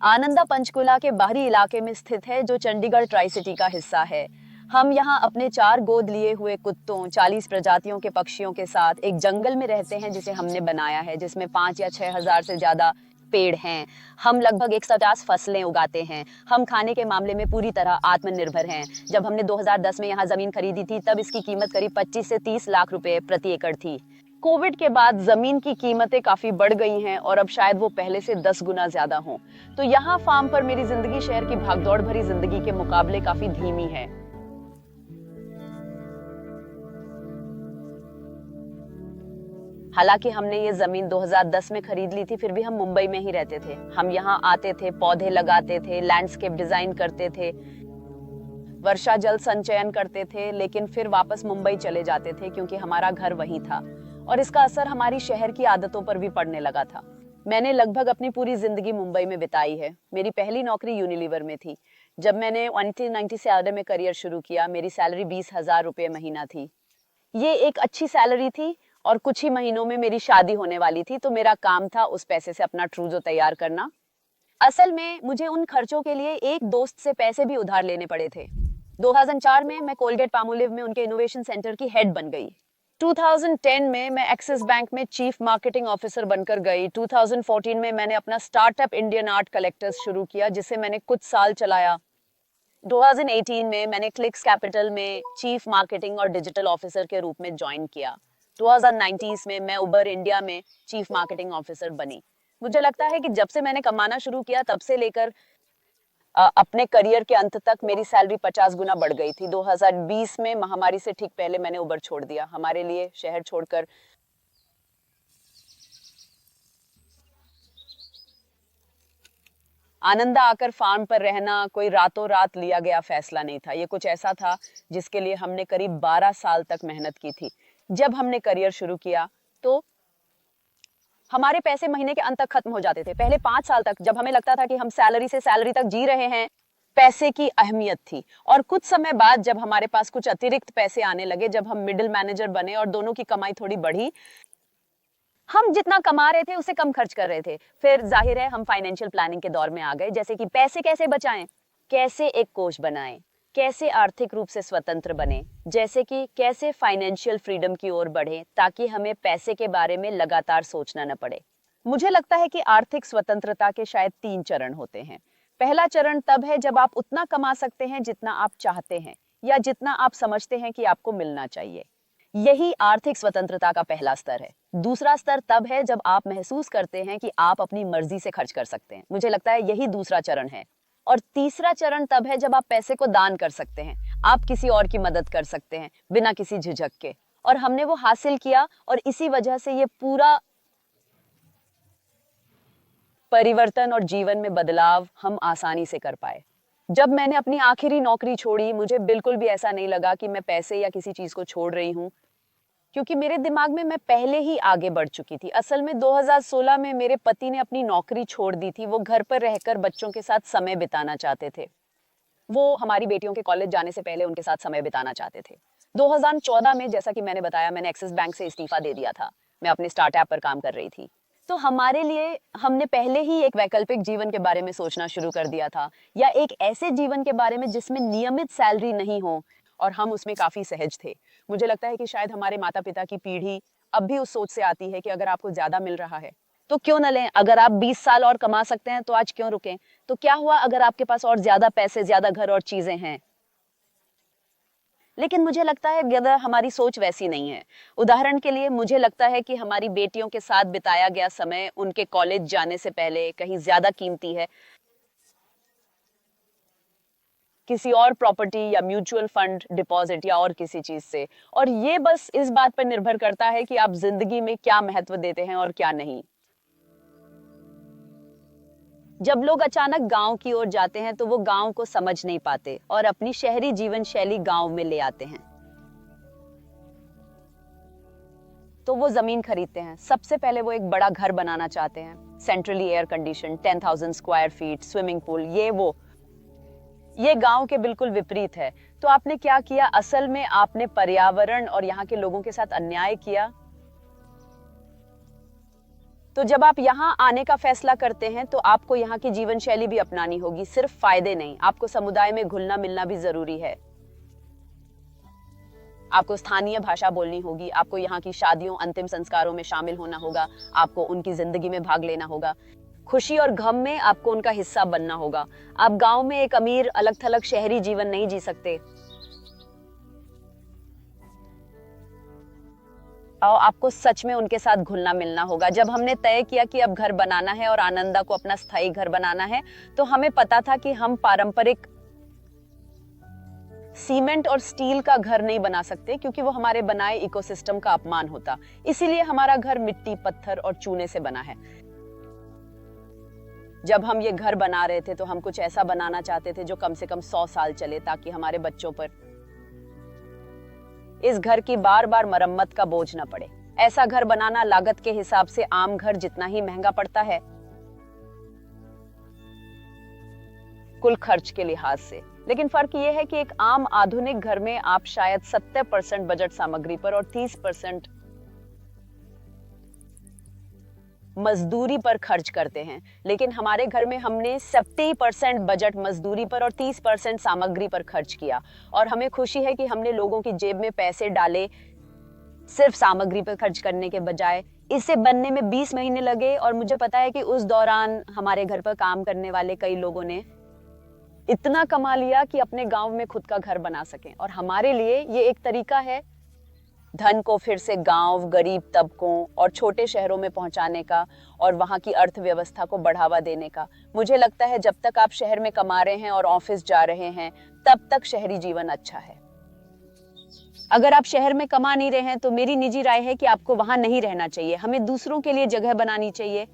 आनंदा पंचकुला के बाहरी इलाके में स्थित है, जो चंडीगढ़ ट्राई सिटी का हिस्सा है। हम यहाँ अपने 4 गोद लिए हुए कुत्तों, 40 प्रजातियों के पक्षियों के साथ एक जंगल में रहते हैं, जिसे हमने बनाया है, जिसमें 5 या 6 हजार से ज्यादा पेड़ हैं। हम लगभग 150 फसलें उगाते हैं। हम खाने के मामले में पूरी तरह आत्मनिर्भर हैं। जब हमने 2010 में यहाँ जमीन खरीदी थी, तब इसकी कीमत करीब 25 से 30 लाख रुपए प्रति एकड़ थी। कोविड के बाद जमीन की कीमतें काफी बढ़ गई हैं और अब शायद वो पहले से 10 गुना ज्यादा हों। तो यहाँ फार्म पर मेरी जिंदगी शहर की भागदौड़ भरी जिंदगी के मुकाबले काफी धीमी है। हालांकि हमने ये जमीन 2010 में खरीद ली थी, फिर भी हम मुंबई में ही रहते थे। हम यहाँ आते थे, पौधे लगाते थे, लैंडस्केप डिजाइन करते थे, वर्षा जल संचयन करते थे, लेकिन फिर वापस मुंबई चले जाते थे क्योंकि हमारा घर वहीं था और इसका असर हमारी शहर की आदतों पर भी पड़ने लगा था। मैंने लगभग अपनी पूरी जिंदगी मुंबई में बिताई है। मेरी पहली नौकरी यूनिलीवर में थी। जब मैंने 1997 में करियर शुरू किया, मेरी सैलरी 20,000 रुपये महीना थी। ये एक अच्छी सैलरी थी और कुछ ही महीनों में मेरी शादी होने वाली थी, तो मेरा काम था उस पैसे से अपना ट्रूजो तैयार करना। असल में मुझे उन खर्चों के लिए एक दोस्त से पैसे भी उधार लेने पड़े थे। 2004 में मैं कोलगेट पामोलिव में उनके इनोवेशन सेंटर की हेड बन गई। 2010 में मैं एक्सिस बैंक में चीफ मार्केटिंग ऑफिसर बनकर गई। 2014 में मैंने अपना स्टार्टअप इंडियन आर्ट कलेक्टर्स शुरू किया, जिसे मैंने कुछ साल चलाया। 2018 में मैंने क्लिक्स कैपिटल में चीफ मार्केटिंग और डिजिटल ऑफिसर के रूप में ज्वाइन किया। 2019 में मैं उबर इंडिया में चीफ मार्केटिंग ऑफिसर बनी। मुझे लगता है कि जब से मैंने कमाना शुरू किया, तब से लेकर अपने करियर के अंत तक मेरी सैलरी 50 गुना बढ़ गई थी। 2020 में महामारी से ठीक पहले मैंने उबर छोड़ दिया। हमारे लिए शहर छोड़कर आनंदा आकर फार्म पर रहना कोई रातों रात लिया गया फैसला नहीं था। ये कुछ ऐसा था जिसके लिए हमने करीब 12 साल तक मेहनत की थी। जब हमने करियर शुरू किया, तो हमारे पैसे महीने के अंत तक खत्म हो जाते थे। पहले 5 साल तक जब हमें लगता था कि हम सैलरी से सैलरी तक जी रहे हैं, पैसे की अहमियत थी। और कुछ समय बाद जब हमारे पास कुछ अतिरिक्त पैसे आने लगे, जब हम मिडिल मैनेजर बने और दोनों की कमाई थोड़ी बढ़ी, हम जितना कमा रहे थे उससे कम खर्च कर रहे थे। फिर जाहिर है हम फाइनेंशियल प्लानिंग के दौर में आ गए, जैसे कि पैसे कैसे बचाएं, कैसे एक कोष बनाएं, कैसे आर्थिक रूप से स्वतंत्र बने, जैसे कि कैसे फाइनेंशियल फ्रीडम की ओर बढ़े ताकि हमें पैसे के बारे में लगातार सोचना न पड़े। मुझे लगता है कि आर्थिक स्वतंत्रता के शायद 3 चरण होते हैं। पहला चरण तब है जब आप उतना कमा सकते हैं जितना आप चाहते हैं या जितना आप समझते हैं कि आपको मिलना चाहिए। यही आर्थिक स्वतंत्रता का पहला स्तर है। दूसरा स्तर तब है जब आप महसूस करते हैं कि आप अपनी मर्जी से खर्च कर सकते हैं। मुझे लगता है यही दूसरा चरण है। और तीसरा चरण तब है जब आप पैसे को दान कर सकते हैं। आप किसी और की मदद कर सकते हैं बिना किसी झिझक के। और हमने वो हासिल किया और इसी वजह से ये पूरा परिवर्तन और जीवन में बदलाव हम आसानी से कर पाए। जब मैंने अपनी आखिरी नौकरी छोड़ी, मुझे बिल्कुल भी ऐसा नहीं लगा कि मैं पैसे या किसी चीज को छोड़ रही हूँ, क्योंकि मेरे दिमाग में मैं पहले ही आगे बढ़ चुकी थी। असल में 2016 में मेरे पति ने अपनी नौकरी छोड़ दी थी। वो घर पर रहकर बच्चों के साथ समय बिताना चाहते थे। वो हमारी बेटियों के कॉलेज जाने से पहले उनके साथ समय बिताना चाहते थे। 2014 में, जैसा कि मैंने बताया, मैंने एक्सिस बैंक से इस्तीफा दे दिया था। मैं अपने स्टार्टअप पर काम कर रही थी। तो हमारे लिए हमने पहले ही एक वैकल्पिक जीवन के बारे में सोचना शुरू कर दिया था, या एक ऐसे जीवन के बारे में जिसमें नियमित सैलरी नहीं हो, और हम उसमें काफी सहज थे। मुझे लगता है कि शायद हमारे माता पिता की पीढ़ी अब भी उस सोच से आती है कि अगर आपको ज्यादा मिल रहा है तो क्यों न लें। अगर आप 20 साल और कमा सकते हैं तो आज क्यों रुकें। तो क्या हुआ अगर आपके पास और ज्यादा पैसे, ज्यादा घर और चीजें हैं। लेकिन मुझे लगता है ज्यादा हमारी सोच वैसी नहीं है। उदाहरण के लिए, मुझे लगता है कि हमारी बेटियों के साथ बिताया गया समय उनके कॉलेज जाने से पहले कहीं ज्यादा कीमती है किसी और प्रॉपर्टी या म्यूचुअल फंड डिपॉजिट या और किसी चीज से। और ये बस इस बात पर निर्भर करता है कि आप जिंदगी में क्या महत्व देते हैं और क्या नहीं। जब लोग अचानक गांव की ओर जाते हैं तो वो गांव को समझ नहीं पाते और अपनी शहरी जीवन शैली गांव में ले आते हैं। तो वो जमीन खरीदते हैं। सबसे पहले वो एक बड़ा घर बनाना चाहते हैं, centrally air condition, 10,000 square feet, swimming pool, ये गांव के बिल्कुल विपरीत है। तो आपने क्या किया? असल में आपने पर्यावरण और यहाँ के लोगों के साथ अन्याय किया। तो जब आप यहाँ आने का फैसला करते हैं तो आपको यहाँ की जीवन शैली भी अपनानी होगी, सिर्फ फायदे नहीं, आपको समुदाय में घुलना मिलना भी जरूरी है। आपको स्थानीय भाषा बोलनी होगी, आपको यहाँ की शादियों अंतिम संस्कारों में शामिल होना होगा, आपको उनकी जिंदगी में भाग लेना होगा, खुशी और गम में आपको उनका हिस्सा बनना होगा। आप गांव में एक अमीर अलग थलग शहरी जीवन नहीं जी सकते। और आपको सच में उनके साथ घुलना मिलना होगा। जब हमने तय किया कि अब घर बनाना है और आनंदा को अपना स्थायी घर बनाना है, तो हमें पता था कि हम पारंपरिक सीमेंट और स्टील का घर नहीं बना सकते, क्योंकि वो हमारे बनाए इकोसिस्टम का अपमान होता। इसीलिए हमारा घर मिट्टी, पत्थर और चूने से बना है। जब हम ये घर बना रहे थे तो हम कुछ ऐसा बनाना चाहते थे जो कम से कम 100 साल चले, ताकि हमारे बच्चों पर इस घर की बार बार मरम्मत का बोझ न पड़े। ऐसा घर बनाना लागत के हिसाब से आम घर जितना ही महंगा पड़ता है, कुल खर्च के लिहाज से। लेकिन फर्क यह है कि एक आम आधुनिक घर में आप शायद 70% बजट सामग्री पर और 30% मजदूरी पर खर्च करते हैं, लेकिन हमारे घर में हमने 70% बजट मजदूरी पर और 30% सामग्री पर खर्च किया। और हमें खुशी है कि हमने लोगों की जेब में पैसे डाले सिर्फ सामग्री पर खर्च करने के बजाय। इसे बनने में 20 महीने लगे और मुझे पता है कि उस दौरान हमारे घर पर काम करने वाले कई लोगों ने इतना कमा लिया कि अपने गांव में खुद का घर बना सकें। और हमारे लिए ये एक तरीका है धन को फिर से गांव, गरीब तबकों और छोटे शहरों में पहुंचाने का और वहां की अर्थव्यवस्था को बढ़ावा देने का। मुझे लगता है जब तक आप शहर में कमा रहे हैं और ऑफिस जा रहे हैं, तब तक शहरी जीवन अच्छा है। अगर आप शहर में कमा नहीं रहे हैं तो मेरी निजी राय है कि आपको वहां नहीं रहना चाहिए। हमें दूसरों के लिए जगह बनानी चाहिए।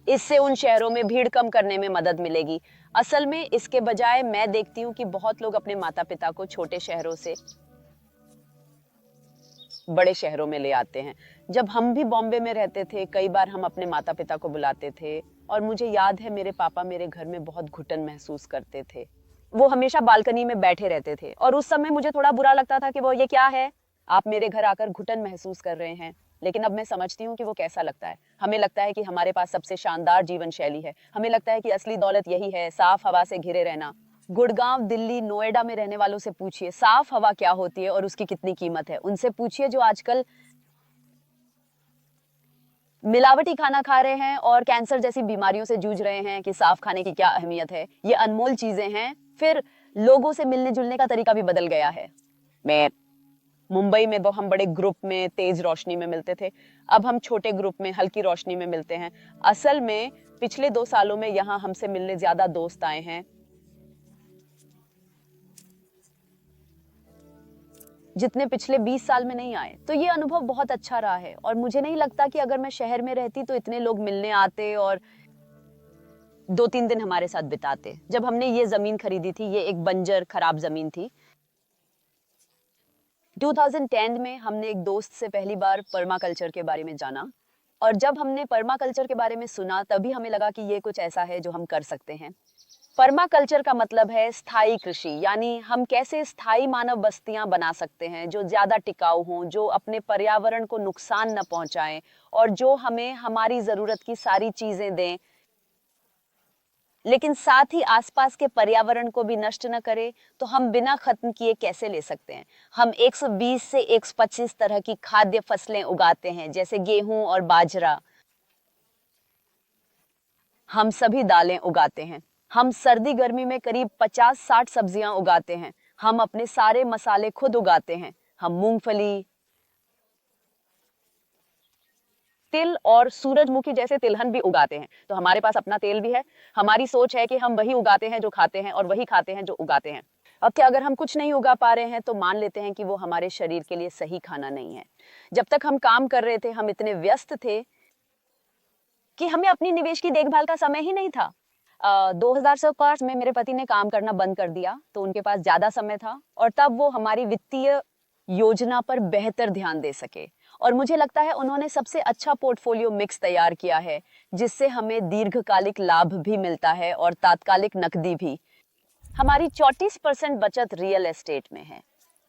इससे उन शहरों में भीड़ कम करने में मदद मिलेगी। असल में इसके बजाय मैं देखती हूँ कि बहुत लोग अपने माता पिता को छोटे शहरों से बड़े शहरों में ले आते हैं। जब हम भी बॉम्बे में रहते थे, कई बार हम अपने माता पिता को बुलाते थे और मुझे याद है मेरे पापा मेरे घर में बहुत घुटन महसूस करते थे। वो हमेशा बालकनी में बैठे रहते थे और उस समय मुझे थोड़ा बुरा लगता था कि वो ये क्या है, आप मेरे घर आकर घुटन महसूस कर रहे हैं। लेकिन अब मैं समझती हूँ कि वो कैसा लगता है। हमें लगता है कि हमारे पास सबसे शानदार जीवन शैली है। हमें लगता है कि असली दौलत यही है, साफ हवा से घिरे रहना। गुड़गांव, दिल्ली, नोएडा में रहने वालों से पूछिए साफ हवा क्या होती है और उसकी कितनी कीमत है। उनसे पूछिए जो आजकल मिलावटी खाना खा रहे हैं और कैंसर जैसी बीमारियों से जूझ रहे हैं, कि साफ खाने की क्या अहमियत है। ये अनमोल चीजें हैं। फिर लोगों से मिलने जुलने का तरीका भी बदल गया है। मैं मुंबई में हम बड़े ग्रुप में तेज रोशनी में मिलते थे, अब हम छोटे ग्रुप में हल्की रोशनी में मिलते हैं। असल में पिछले 2 सालों में यहाँ हमसे मिलने ज्यादा दोस्त आए हैं जितने पिछले 20 साल में नहीं आए। तो ये अनुभव बहुत अच्छा रहा है और मुझे नहीं लगता कि अगर मैं शहर में रहती तो इतने लोग मिलने आते और 2-3 दिन हमारे साथ बिताते। जब हमने ये जमीन खरीदी थी, ये एक बंजर खराब जमीन थी। 2010 में हमने एक दोस्त से पहली बार पर्माकल्चर के बारे में जाना और जब हमने पर्माकल्चर के बारे में सुना तभी हमें लगा कि ये कुछ ऐसा है जो हम कर सकते हैं। पर्माकल्चर का मतलब है स्थायी कृषि, यानी हम कैसे स्थायी मानव बस्तियां बना सकते हैं जो ज्यादा टिकाऊ हों, जो अपने पर्यावरण को नुकसान न पहुंचाएं और जो हमें हमारी जरूरत की सारी चीजें दें, लेकिन साथ ही आसपास के पर्यावरण को भी नष्ट न करे। तो हम बिना खत्म किए कैसे ले सकते हैं? हम 120 से 125 तरह की खाद्य फसलें उगाते हैं, जैसे गेहूं और बाजरा। हम सभी दालें उगाते हैं। हम सर्दी गर्मी में करीब 50-60 सब्जियां उगाते हैं। हम अपने सारे मसाले खुद उगाते हैं। हम मूंगफली, तिल और सूरजमुखी जैसे तिलहन भी उगाते हैं। तो हमारे पास अपना तेल भी है। हमारी सोच है कि हम वही उगाते हैं जो खाते हैं और वही खाते हैं जो उगाते हैं। अब क्या अगर हम कुछ नहीं उगा पा रहे हैं तो मान लेते हैं कि वो हमारे शरीर के लिए सही खाना नहीं है। जब तक हम काम कर रहे थे हम इतने व्यस्त थे कि हमें अपनी निवेश की देखभाल का समय ही नहीं था। 2014 में मेरे पति ने काम करना बंद कर दिया, तो उनके पास ज्यादा समय था और तब वो हमारी वित्तीय योजना पर बेहतर ध्यान दे सके। और मुझे लगता है उन्होंने सबसे अच्छा पोर्टफोलियो मिक्स तैयार किया है, जिससे हमें दीर्घकालिक लाभ भी मिलता है और तात्कालिक नकदी भी। हमारी 34% बचत रियल एस्टेट में है,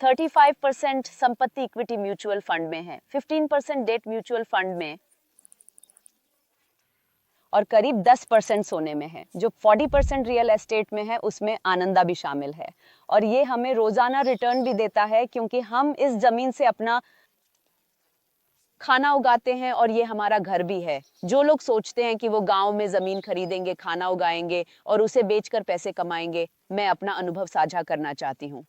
35% संपत्ति इक्विटी म्यूचुअल फंड में है, 15% डेट म्यूचुअल फंड में और करीब 10% सोने में है। जो 40% रियल एस्टेट में है उसमें आनंदा भी शामिल है, और ये हमें रोजाना रिटर्न भी देता है, क्योंकि हम इस जमीन से अपना खाना उगाते हैं और ये हमारा घर भी है। जो लोग सोचते हैं कि वो गांव में जमीन खरीदेंगे, खाना उगाएंगे और उसे बेचकर पैसे कमाएंगे, मैं अपना अनुभव साझा करना चाहती हूँ।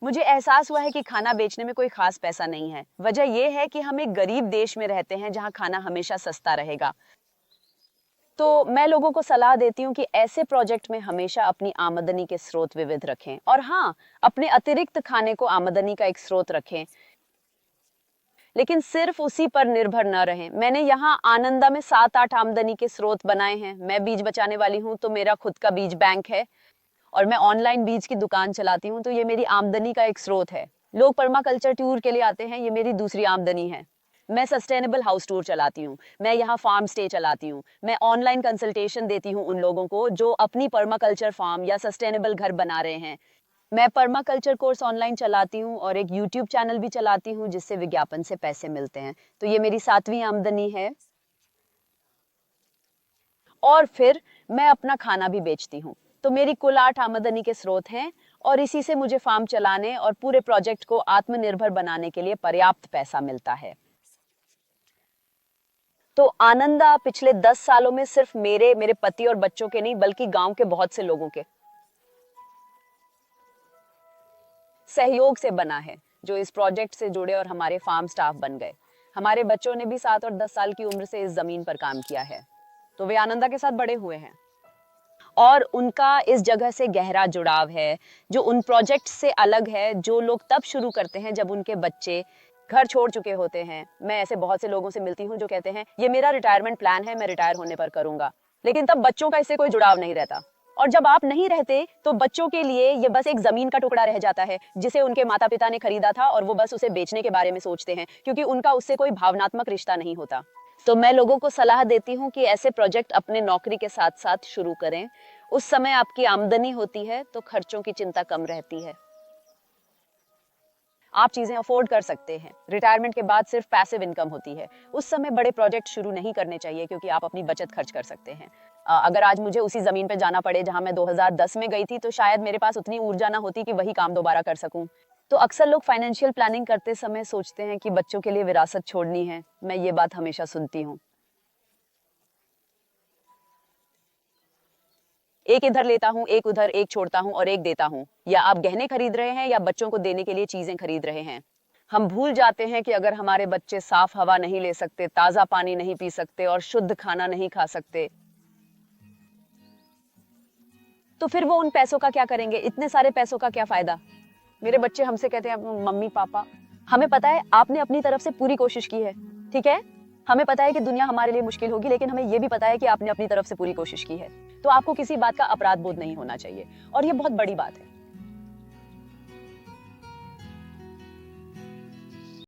मुझे एहसास हुआ है कि खाना बेचने में कोई खास पैसा नहीं है। वजह यह है कि हम एक गरीब देश में रहते हैं जहां खाना हमेशा सस्ता रहेगा। तो मैं लोगों को सलाह देती हूँ कि ऐसे प्रोजेक्ट में हमेशा अपनी आमदनी के स्रोत विविध रखें, और हाँ, अपने अतिरिक्त खाने को आमदनी का एक स्रोत रखें, लेकिन सिर्फ उसी पर निर्भर न रहें। मैंने यहाँ आनंदा में 7-8 आमदनी के स्रोत बनाए हैं। मैं बीज बचाने वाली हूँ, तो मेरा खुद का बीज बैंक है, और मैं ऑनलाइन बीज की दुकान चलाती हूँ, तो ये मेरी आमदनी का एक स्रोत है। लोग पर्माकल्चर टूर के लिए आते हैं, ये मेरी दूसरी आमदनी है। मैं सस्टेनेबल हाउस टूर चलाती हूँ, मैं यहाँ फार्म स्टे चलाती हूँ, मैं ऑनलाइन कंसल्टेशन देती हूँ उन लोगों को जो अपनी पर्माकल्चर फार्म या सस्टेनेबल घर बना रहे हैं। मैं पर्माकल्चर कोर्स ऑनलाइन चलाती हूँ और एक यूट्यूब चैनल भी चलाती हूँ जिससे विज्ञापन से पैसे मिलते हैं। तो ये मेरी 7वीं आमदनी है। और फिर मैं अपना खाना भी बेचती हूँ, तो मेरी कुल 8 आमदनी के स्रोत हैं, और इसी से मुझे फार्म चलाने और पूरे प्रोजेक्ट को आत्मनिर्भर बनाने के लिए पर्याप्त पैसा मिलता है। तो आनंदा पिछले 10 सालों में सिर्फ मेरे पति और बच्चों के नहीं, बल्कि गांव के बहुत से लोगों के सहयोग से बना है, जो इस प्रोजेक्ट से जुड़े और हमारे फार्म स्टाफ बन गए। हमारे बच्चों ने भी 7 और 10 साल की उम्र से इस जमीन पर काम किया है, तो वे आनंदा के साथ बड़े हुए हैं, और उनका इस जगह से गहरा जुड़ाव है, जो उन प्रोजेक्ट से अलग है जो लोग तब शुरू करते हैं जब उनके बच्चे घर छोड़ चुके होते हैं। मैं ऐसे बहुत से लोगों से मिलती हूँ जो कहते हैं, ये मेरा रिटायरमेंट प्लान है, मैं रिटायर होने पर करूंगा, लेकिन तब बच्चों का इससे कोई जुड़ाव नहीं रहता। और जब आप नहीं रहते तो बच्चों के लिए ये बस एक जमीन का टुकड़ा रह जाता है जिसे उनके माता पिता ने खरीदा था, और वो बस उसे बेचने के बारे में सोचते हैं, क्योंकि उनका उससे कोई भावनात्मक रिश्ता नहीं होता। तो मैं लोगों को सलाह देती हूँ कि ऐसे प्रोजेक्ट अपने नौकरी के साथ साथ शुरू करें। उस समय आपकी आमदनी होती है तो खर्चों की चिंता कम रहती है, आप चीजें अफोर्ड कर सकते हैं। रिटायरमेंट के बाद सिर्फ पैसिव इनकम होती है। उस समय बड़े प्रोजेक्ट शुरू नहीं करने चाहिए, क्योंकि आप अपनी बचत खर्च कर सकते हैं। अगर आज मुझे उसी जमीन पे जाना पड़े जहां मैं 2010 में गई थी, तो शायद मेरे पास उतनी ऊर्जा ना होती कि वही काम दोबारा कर सकूं। तो अक्सर लोग फाइनेंशियल प्लानिंग करते समय सोचते हैं कि बच्चों के लिए विरासत छोड़नी है। मैं ये बात हमेशा सुनती हूँ, एक इधर लेता हूँ, एक उधर, एक छोड़ता हूँ और एक देता हूँ। या आप गहने खरीद रहे हैं या बच्चों को देने के लिए चीजें खरीद रहे हैं। हम भूल जाते हैं कि अगर हमारे बच्चे साफ हवा नहीं ले सकते, ताजा पानी नहीं पी सकते और शुद्ध खाना नहीं खा सकते, तो फिर वो उन पैसों का क्या करेंगे? इतने सारे पैसों का क्या फायदा? मेरे बच्चे हमसे कहते हैं, मम्मी पापा, हमें पता है आपने अपनी तरफ से पूरी कोशिश की है, ठीक है? हमें पता है कि दुनिया हमारे लिए मुश्किल होगी, लेकिन हमें यह भी पता है कि आपने अपनी तरफ से पूरी कोशिश की है। तो आपको किसी बात का अपराध बोध नहीं होना चाहिए, और ये बहुत बड़ी बात है।